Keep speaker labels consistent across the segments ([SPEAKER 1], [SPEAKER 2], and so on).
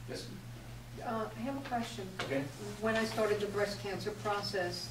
[SPEAKER 1] Yes?
[SPEAKER 2] I have a question.
[SPEAKER 1] Okay.
[SPEAKER 2] When I started the breast cancer process,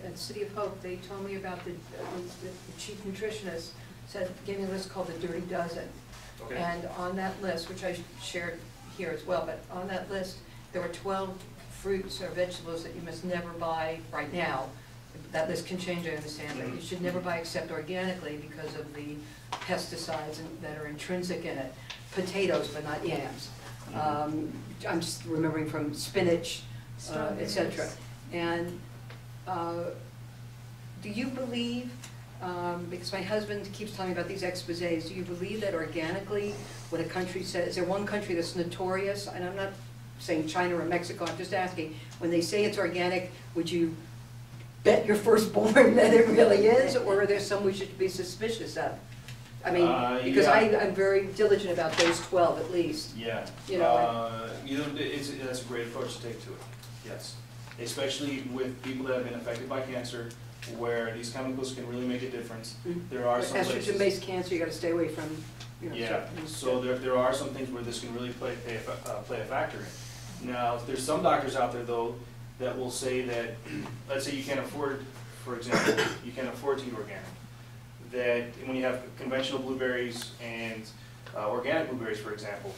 [SPEAKER 2] at City of Hope, they told me about the chief nutritionist gave me a list called the Dirty Dozen.
[SPEAKER 1] Okay.
[SPEAKER 2] And on that list, which I shared here as well, but on that list, there were 12 fruits or vegetables that you must never buy right now. That list can change, I understand, but you should never buy except organically because of the pesticides that are intrinsic in it. Potatoes, but not yams. I'm just remembering from spinach, etc. And do you believe, because my husband keeps telling me about these exposés, do you believe that organically, when a country says, is there one country that's notorious, and I'm not saying China or Mexico, I'm just asking, when they say it's organic, would you bet your firstborn that it really is, or are there some we should be suspicious of? I mean, because
[SPEAKER 1] yeah.
[SPEAKER 2] I'm very diligent about those 12 at least.
[SPEAKER 1] Yeah.
[SPEAKER 2] You know,
[SPEAKER 1] That's a great approach to take to it. Yes. Especially with people that have been affected by cancer, where these chemicals can really make a difference. There are some places.
[SPEAKER 2] Estrogen-based cancer, you got to stay away from. You know,
[SPEAKER 1] yeah. So there are some things where this can really play a factor in. Now, there's some doctors out there though that will say that, let's say you can't afford, for example, you can't afford to eat organic. That when you have conventional blueberries and organic blueberries, for example,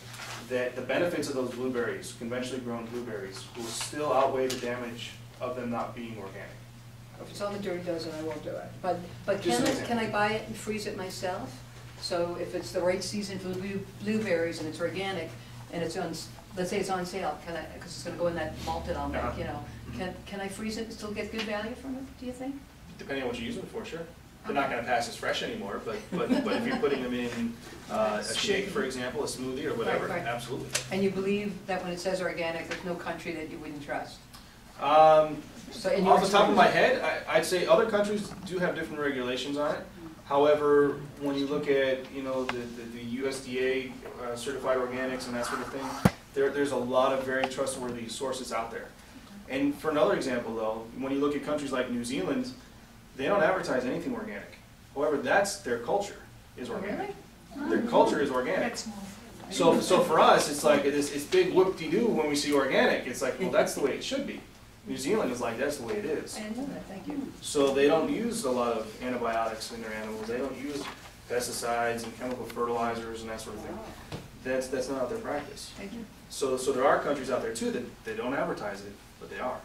[SPEAKER 1] that the benefits of those blueberries, conventionally grown blueberries, will still outweigh the damage of them not being organic.
[SPEAKER 2] If it's on the Dirty Dozen, I won't do it. But
[SPEAKER 1] Just
[SPEAKER 2] can I buy it and freeze it myself? So if it's the right season for blueberries and it's organic and it's on, let's say it's on sale, can I? Because it's going to go in that malted I'll make, you know. Can I freeze it and still get good value from it? Do you think?
[SPEAKER 1] Depending on what you're using it for, sure. They're not going to pass as fresh anymore, but if you're putting them in a shake, for example, a smoothie or whatever,
[SPEAKER 2] right.
[SPEAKER 1] Absolutely.
[SPEAKER 2] And you believe that when it says organic, there's no country that you wouldn't trust? So
[SPEAKER 1] off the top of my head, I'd say other countries do have different regulations on it. However, when you look at the USDA certified organics and that sort of thing, there's a lot of very trustworthy sources out there. And for another example, though, when you look at countries like New Zealand, they don't advertise anything organic. However, that's their culture is organic.
[SPEAKER 2] Really?
[SPEAKER 1] Their culture is organic. So for us, it's like it's big whoop-de-doo when we see organic. It's like, well, that's the way it should be. New Zealand is like, that's the way it is.
[SPEAKER 2] I didn't know that, thank you.
[SPEAKER 1] So they don't use a lot of antibiotics in their animals. They don't use pesticides and chemical fertilizers and that sort of thing. That's not their practice.
[SPEAKER 2] Thank you.
[SPEAKER 1] So there are countries out there too that they don't advertise it, but they are.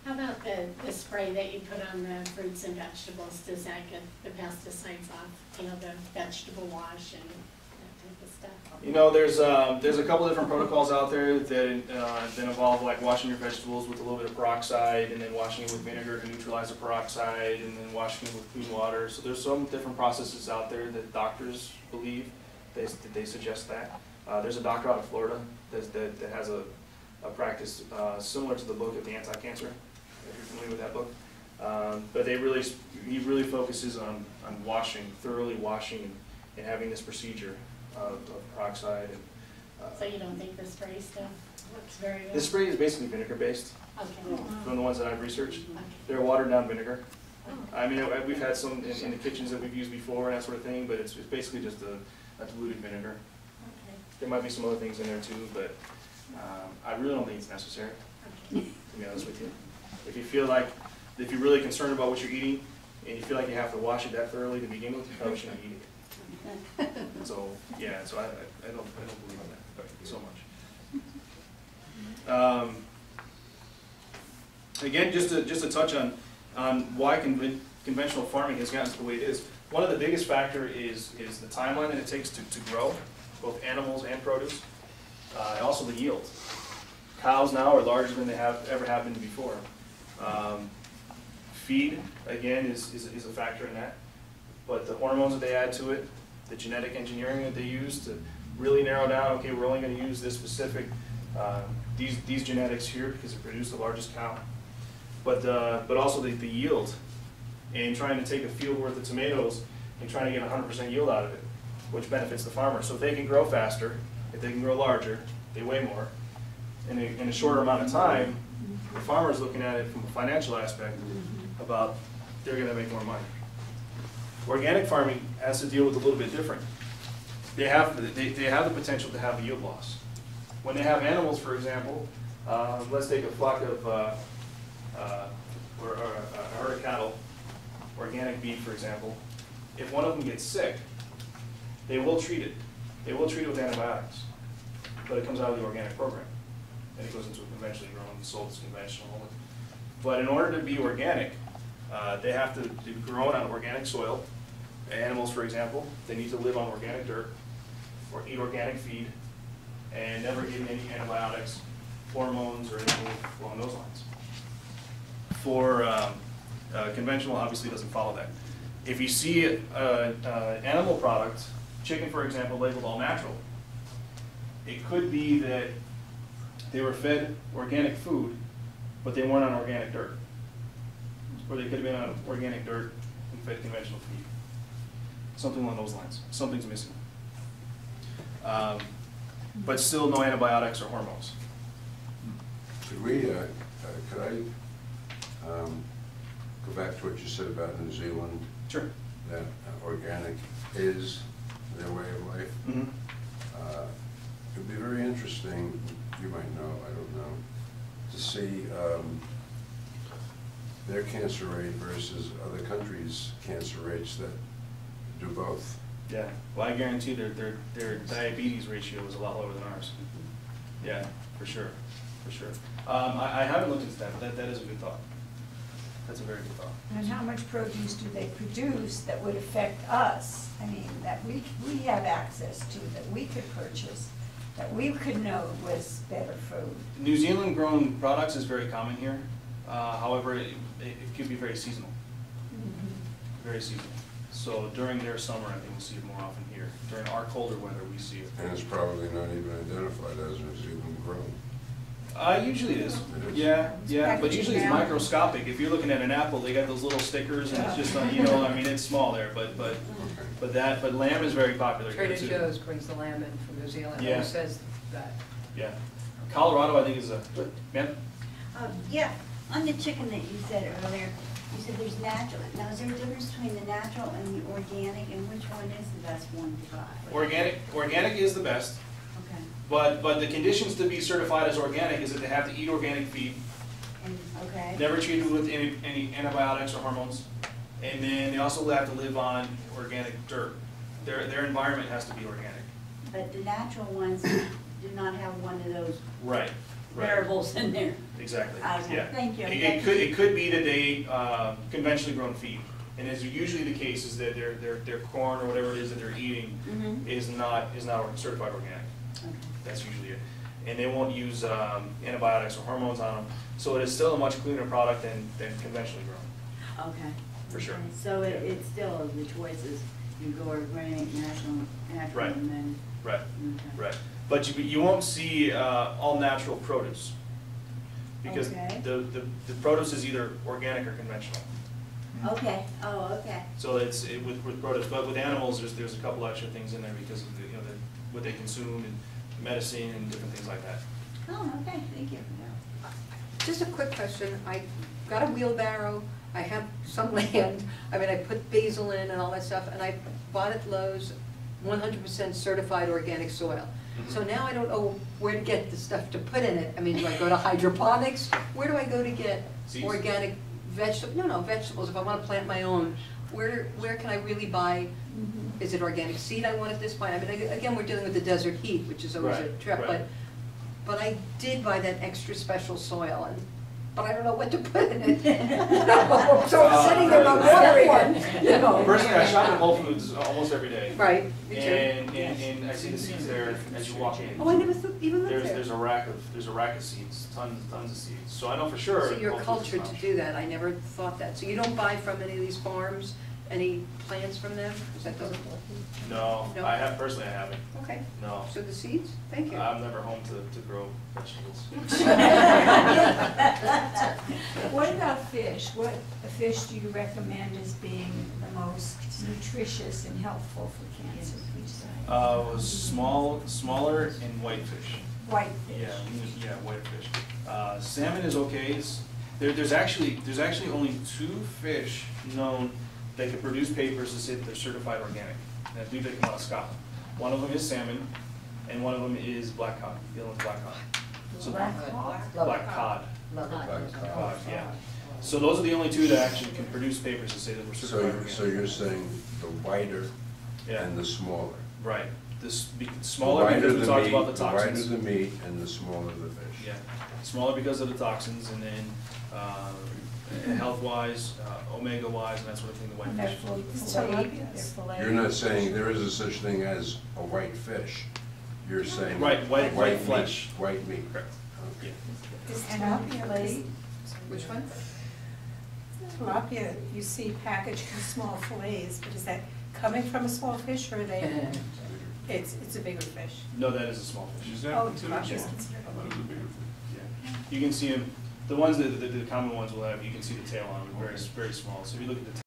[SPEAKER 3] How about the spray that you put on the fruits and vegetables? Does that get the pesticides off? You know, the vegetable wash and that type of stuff?
[SPEAKER 1] You know, there's a couple different protocols out there that involve like washing your vegetables with a little bit of peroxide, and then washing it with vinegar to neutralize the peroxide, and then washing it with clean water. So there's some different processes out there that doctors believe they suggest that. There's a doctor out of Florida that has a practice similar to the book of the Anti-Cancer, if you're familiar with that book. But he really focuses on thoroughly washing and having this procedure of peroxide.
[SPEAKER 3] So you don't think the spray stuff works very well?
[SPEAKER 1] This spray is basically vinegar based.
[SPEAKER 3] Okay.
[SPEAKER 1] From the ones that I've researched.
[SPEAKER 3] Okay.
[SPEAKER 1] They're watered down vinegar. I mean, we've had some in the kitchens that we've used before and that sort of thing, but it's basically just a diluted vinegar.
[SPEAKER 3] Okay.
[SPEAKER 1] There might be some other things in there too, but I really don't think it's necessary,
[SPEAKER 3] Okay.
[SPEAKER 1] to be honest with you. If you're really concerned about what you're eating, and you feel like you have to wash it that thoroughly to begin with, you probably shouldn't eat it. So yeah, so I don't believe in that so much. Again, just to touch on why conventional farming has gotten to the way it is. One of the biggest factor is the timeline that it takes to grow both animals and produce, and also the yield. Cows now are larger than they ever have been before. Feed, again, is a factor in that. But the hormones that they add to it, the genetic engineering that they use to really narrow down, okay, we're only going to use this specific, these genetics here because it produce the largest cow. But also the yield, and trying to take a field worth of tomatoes and trying to get 100% yield out of it, which benefits the farmer. So if they can grow faster, if they can grow larger, they weigh more. In a shorter amount of time, the farmer's looking at it from a financial aspect about they're going to make more money. Organic farming has to deal with a little bit different. They have the potential to have a yield loss. When they have animals, for example, let's take a flock of, or a herd of cattle, organic beef, for example. If one of them gets sick, they will treat it. They will treat it with antibiotics, but it comes out of the organic program. And it goes into a conventionally grown, sold as conventional. But in order to be organic, they have to be grown on organic soil. Animals, for example, they need to live on organic dirt or eat organic feed and never get any antibiotics, hormones, or anything along those lines. For conventional, obviously doesn't follow that. If you see an animal product, chicken, for example, labeled all natural, it could be that they were fed organic food, but they weren't on organic dirt. Or they could have been on organic dirt and fed conventional feed. Something along those lines. Something's missing. But still no antibiotics or hormones.
[SPEAKER 4] Could we, could I go back to what you said about New Zealand?
[SPEAKER 1] Sure.
[SPEAKER 4] That organic is their way of life?
[SPEAKER 1] Mm-hmm.
[SPEAKER 4] It'd be very interesting, you might know, I don't know, to see their cancer rate versus other countries' cancer rates that do both.
[SPEAKER 1] Yeah. Well, I guarantee their diabetes ratio is a lot lower than ours. Yeah, for sure. For sure. I haven't looked into that, but that is a good thought. That's a very good thought.
[SPEAKER 5] And how much produce do they produce that would affect us? I mean, that we have access to, that we could purchase, that we could know was better food.
[SPEAKER 1] New Zealand grown products is very common here. However, it could be very seasonal. Very seasonal. So during their summer, I think we'll see it more often here. During our colder weather, we see it.
[SPEAKER 4] And it's probably not even identified as New Zealand grown.
[SPEAKER 1] Usually it is.
[SPEAKER 4] It is?
[SPEAKER 1] Yeah, yeah, but
[SPEAKER 5] packaging
[SPEAKER 1] usually it's
[SPEAKER 5] now.
[SPEAKER 1] microscopic. If you're looking at an apple, they got those little stickers and it's just, you know, I mean, it's small there, but
[SPEAKER 4] Okay.
[SPEAKER 1] lamb is very popular here
[SPEAKER 2] Trader
[SPEAKER 1] too.
[SPEAKER 2] Joe's brings the lamb in from New Zealand,
[SPEAKER 1] Yeah.
[SPEAKER 2] who says that?
[SPEAKER 1] Yeah. Colorado, I think, is a, ma'am?
[SPEAKER 6] Yeah, on the chicken that you said earlier, you said there's natural. Now, is there a difference between the natural and the organic, and which one is the best one to buy?
[SPEAKER 1] Organic is the best,
[SPEAKER 6] Okay.
[SPEAKER 1] but the conditions to be certified as organic is that they have to eat organic feed,
[SPEAKER 6] And, okay.
[SPEAKER 1] never treated with any antibiotics or hormones, and then they also have to live on organic dirt. Their environment has to be organic.
[SPEAKER 6] But the natural ones do not have one of those
[SPEAKER 1] Right.
[SPEAKER 6] variables in there.
[SPEAKER 1] Exactly,
[SPEAKER 6] Okay,
[SPEAKER 1] yeah.
[SPEAKER 6] thank you.
[SPEAKER 1] It could be that they conventionally grown feed, and as usually the case is that their corn or whatever it is that they're eating
[SPEAKER 6] Mhm.
[SPEAKER 1] is not certified organic.
[SPEAKER 6] Okay.
[SPEAKER 1] That's usually it. And they won't use antibiotics or hormones on them, so it is still a much cleaner product than conventionally grown.
[SPEAKER 6] Okay.
[SPEAKER 1] For sure.
[SPEAKER 6] Okay, so it's still the choices, you go organic, natural,
[SPEAKER 1] Right.
[SPEAKER 6] and then,
[SPEAKER 1] Right,
[SPEAKER 6] okay.
[SPEAKER 1] right. But you won't see all natural produce, because
[SPEAKER 6] Okay.
[SPEAKER 1] the produce is either organic or conventional.
[SPEAKER 6] Okay, oh, okay.
[SPEAKER 1] So with produce, but with animals, there's a couple extra things in there because of what they consume and medicine and different things like that.
[SPEAKER 6] Oh, okay, thank you.
[SPEAKER 2] Just a quick question, I got a wheelbarrow, I have some land, I mean, I put basil in and all that stuff, and I bought at Lowe's 100% certified organic soil.
[SPEAKER 1] Mhm.
[SPEAKER 2] So now I don't know where to get the stuff to put in it. I mean, do I go to hydroponics? Where do I go to get
[SPEAKER 1] Seeds?
[SPEAKER 2] organic vegetables? No, vegetables, if I wanna plant my own, where can I really buy? Is it organic seed I want at this point? I mean, again, we're dealing with the desert heat, which is always a
[SPEAKER 1] Right,
[SPEAKER 2] trip,
[SPEAKER 1] right.
[SPEAKER 2] but I did buy that extra special soil, but I don't know what to put in it. So I'm sitting there, I'm wondering, you know.
[SPEAKER 1] Personally, I shop at Whole Foods almost every day.
[SPEAKER 2] Right, me too.
[SPEAKER 1] And I see the seeds there as you walk in.
[SPEAKER 2] Oh, I never even looked there.
[SPEAKER 1] There's a rack of seeds, tons of seeds. So I know for sure.
[SPEAKER 2] So you're
[SPEAKER 1] Whole Foods is
[SPEAKER 2] cultured to
[SPEAKER 1] not.
[SPEAKER 2] do that, I never thought that. So you don't buy from any of these farms, any plants from them? Is that doesn't?
[SPEAKER 1] No,
[SPEAKER 2] No?
[SPEAKER 1] I haven't.
[SPEAKER 2] Okay,
[SPEAKER 1] No.
[SPEAKER 2] so the seeds, thank you.
[SPEAKER 1] I'm never home to grow vegetables.
[SPEAKER 5] What about fish? What fish do you recommend as being the most nutritious and helpful for cancer?
[SPEAKER 1] Smaller and whitefish.
[SPEAKER 5] Whitefish.
[SPEAKER 1] Yeah, whitefish. Salmon is okay. There's actually only 2 fish known that can produce papers to say that they're certified organic. And I believe they come out of Scotland. One of them is salmon, and one of them is black cod, Gillen's black cod. So
[SPEAKER 5] Black hawk?
[SPEAKER 1] black cod,
[SPEAKER 2] Love
[SPEAKER 4] Black
[SPEAKER 2] it.
[SPEAKER 4] cod.
[SPEAKER 1] cod, yeah. So those are the only two that actually can produce papers to say that we're certified
[SPEAKER 4] So
[SPEAKER 1] organic.
[SPEAKER 4] you're saying the whiter
[SPEAKER 1] Yeah.
[SPEAKER 4] and the smaller?
[SPEAKER 1] Right, this,
[SPEAKER 4] The
[SPEAKER 1] smaller
[SPEAKER 4] whiter
[SPEAKER 1] because we
[SPEAKER 4] the
[SPEAKER 1] talked
[SPEAKER 4] meat-
[SPEAKER 1] about the toxins.
[SPEAKER 4] The whiter the meat and the smaller the fish.
[SPEAKER 1] Yeah, smaller because of the toxins, and then, health-wise, omega-wise, and that sort of thing, the
[SPEAKER 5] And they're
[SPEAKER 1] whitefish.
[SPEAKER 5] filleted, they're filleted.
[SPEAKER 4] You're not saying there is a such thing as a white fish. You're saying.
[SPEAKER 1] Right, white
[SPEAKER 4] meat,
[SPEAKER 1] flesh.
[SPEAKER 4] White meat.
[SPEAKER 1] Correct.
[SPEAKER 4] Okay.
[SPEAKER 5] And tilapia,
[SPEAKER 2] Which one?
[SPEAKER 7] Tilapia, you see packaged in small fillets, but is that coming from a small fish or are they, it's a bigger fish?
[SPEAKER 1] No, that is a small fish.
[SPEAKER 8] Is that
[SPEAKER 7] Oh,
[SPEAKER 8] considered?
[SPEAKER 7] tilapia is
[SPEAKER 1] Yeah.
[SPEAKER 7] considered.
[SPEAKER 8] I thought it was a bigger fish.
[SPEAKER 1] Yeah. You can see them, the ones that, the common ones will have, you can see the tail on them, very, very small. So if you look at the